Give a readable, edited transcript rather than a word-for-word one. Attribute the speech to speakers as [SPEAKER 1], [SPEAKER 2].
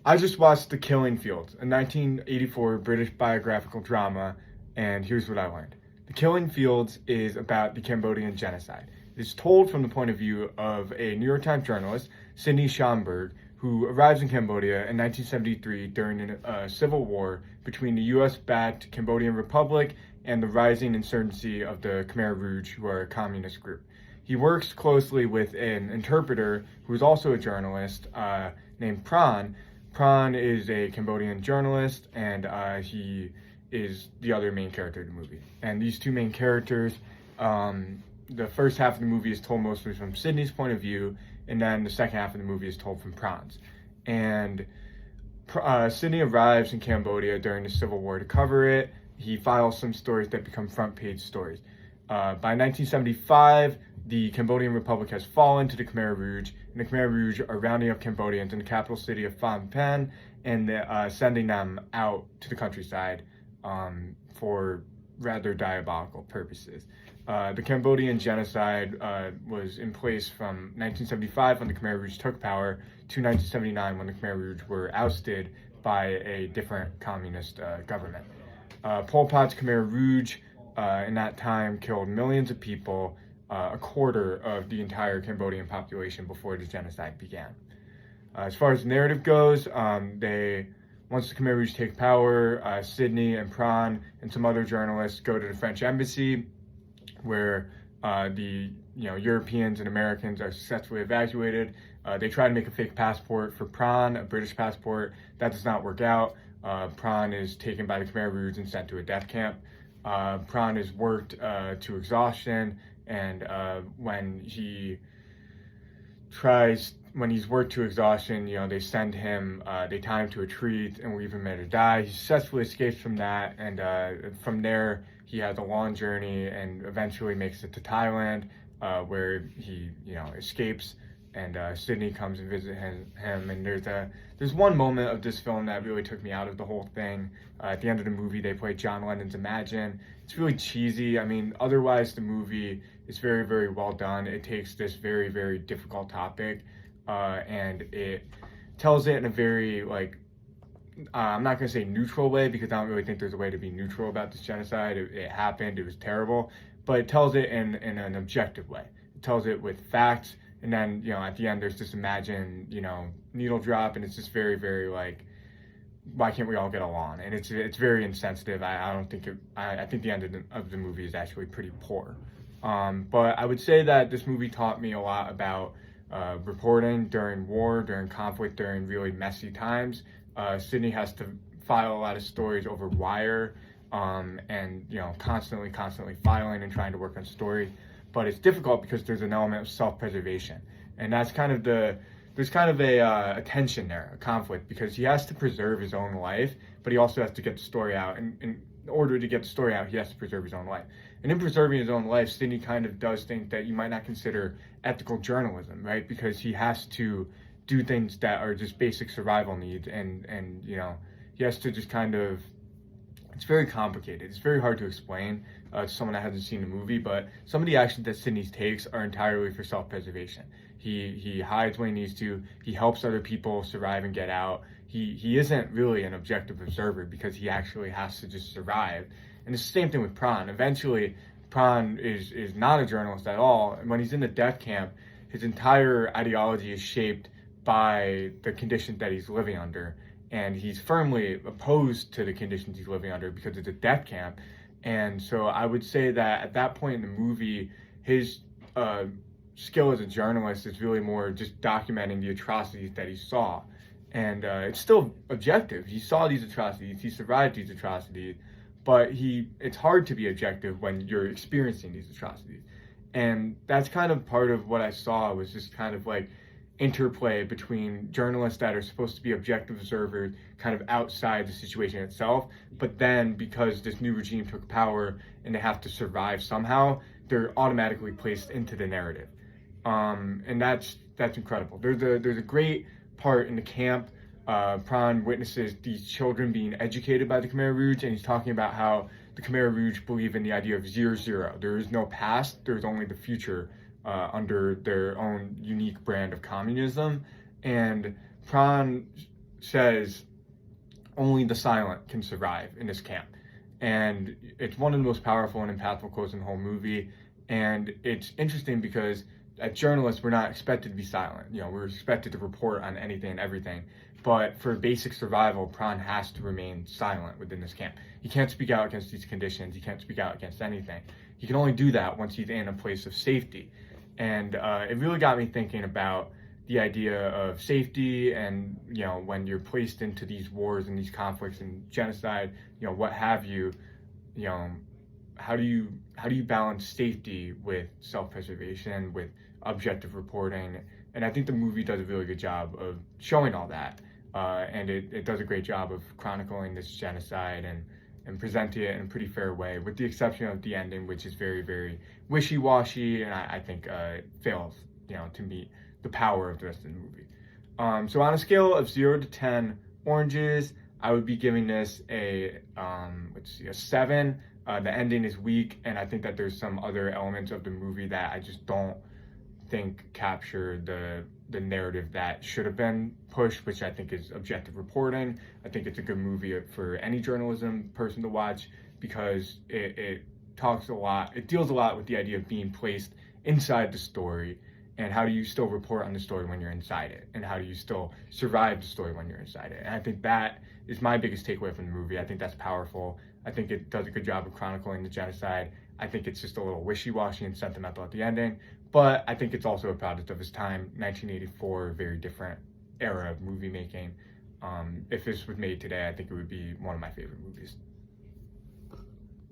[SPEAKER 1] I just watched The Killing Fields, a 1984 British biographical drama, and here's what I learned. The Killing Fields is about the Cambodian genocide. It's told from the point of view of a New York Times journalist, Sidney Schomburg, who arrives in Cambodia in 1973 during a civil war between the US-backed Cambodian Republic and the rising insurgency of the Khmer Rouge, who are a communist group. He works closely with an interpreter who is also a journalist named Pran. Pran is a Cambodian journalist, and he is the other main character of the movie. And these two main characters, the first half of the movie is told mostly from Sydney's point of view, and then the second half of the movie is told from Pran's. And Sydney arrives in Cambodia during the Civil War to cover it. He files some stories that become front page stories. By 1975, the Cambodian Republic has fallen to the Khmer Rouge, and the Khmer Rouge are rounding up Cambodians in the capital city of Phnom Penh and sending them out to the countryside for rather diabolical purposes. The Cambodian genocide was in place from 1975 when the Khmer Rouge took power to 1979 when the Khmer Rouge were ousted by a different communist government. Pol Pot's Khmer Rouge in that time killed millions of people, a quarter of the entire Cambodian population before the genocide began. As far as the narrative goes, once the Khmer Rouge take power, Sydney and Pran and some other journalists go to the French embassy, where the Europeans and Americans are successfully evacuated. They try to make a fake passport for Pran, a British passport. That does not work out. Pran is taken by the Khmer Rouge and sent to a death camp. Pran is worked to exhaustion, and when he's worked to exhaustion, they send him, they tie him to a tree and leave him there to die. He successfully escapes from that, and from there, he has a long journey and eventually makes it to Thailand, where he, escapes, and Sydney comes and visits him. And there's one moment of this film that really took me out of the whole thing. At the end of the movie, they play John Lennon's Imagine. It's really cheesy. I mean, otherwise the movie is very, very well done. It takes this very, very difficult topic, and it tells it in a very, I'm not going to say neutral way, because I don't really think there's a way to be neutral about this genocide. It happened, it was terrible, but it tells it in an objective way. It tells it with facts, and then, at the end there's this Imagine, needle drop, and it's just very, very why can't we all get along? And it's very insensitive. I think the end of the movie is actually pretty poor. But I would say that this movie taught me a lot about reporting during war, during conflict, during really messy times. Sydney has to file a lot of stories over wire, and constantly filing and trying to work on stories. But it's difficult because there's an element of self-preservation, and that's there's kind of a tension there, a conflict, because he has to preserve his own life, but he also has to get the story out. And in order to get the story out, he has to preserve his own life. And in preserving his own life, Sydney kind of does things that you might not consider ethical journalism, right? Because he has to do things that are just basic survival needs, and he has to just it's very complicated. It's very hard to explain to someone that hasn't seen the movie, but some of the actions that Sydney takes are entirely for self-preservation. He hides when he needs to. He helps other people survive and get out. He isn't really an objective observer because he actually has to just survive. And it's the same thing with Pran. Eventually, Pran is not a journalist at all. And when he's in the death camp, his entire ideology is shaped by the conditions that he's living under. And he's firmly opposed to the conditions he's living under because it's a death camp. And so I would say that at that point in the movie, his skill as a journalist is really more just documenting the atrocities that he saw. And it's still objective. He saw these atrocities, he survived these atrocities, but it's hard to be objective when you're experiencing these atrocities. And that's kind of part of what I saw, was just kind of interplay between journalists that are supposed to be objective observers kind of outside the situation itself, but then because this new regime took power and they have to survive somehow, they're automatically placed into the narrative. And that's incredible. There's a great part in the camp. Pran witnesses these children being educated by the Khmer Rouge, and he's talking about how the Khmer Rouge believe in the idea of 0-0. There is no past, there's only the future, under their own unique brand of communism. And Pran says only the silent can survive in this camp. And it's one of the most powerful and impactful quotes in the whole movie. And it's interesting because as journalists, we're not expected to be silent. We're expected to report on anything and everything. But for basic survival, Pran has to remain silent within this camp. He can't speak out against these conditions. He can't speak out against anything. He can only do that once he's in a place of safety. And it really got me thinking about the idea of safety and, when you're placed into these wars and these conflicts and genocide, what have you, how do you balance safety with self-preservation, with objective reporting? And I think the movie does a really good job of showing all that. And it does a great job of chronicling this genocide and presenting it in a pretty fair way, with the exception of the ending, which is very, very wishy-washy, and I think fails, to meet the power of the rest of the movie. So on a scale of 0 to 10 oranges, I would be giving this a 7. The ending is weak, and I think that there's some other elements of the movie that I just don't think capture the narrative that should have been pushed, which I think is objective reporting. I think it's a good movie for any journalism person to watch because it talks a lot, it deals a lot with the idea of being placed inside the story, and how do you still report on the story when you're inside it, and how do you still survive the story when you're inside it. And I think that is my biggest takeaway from the movie. I think that's powerful. I think it does a good job of chronicling the genocide. I think it's just a little wishy-washy and sentimental at the ending, but I think it's also a product of its time. 1984, very different era of movie making. If this was made today, I think it would be one of my favorite movies.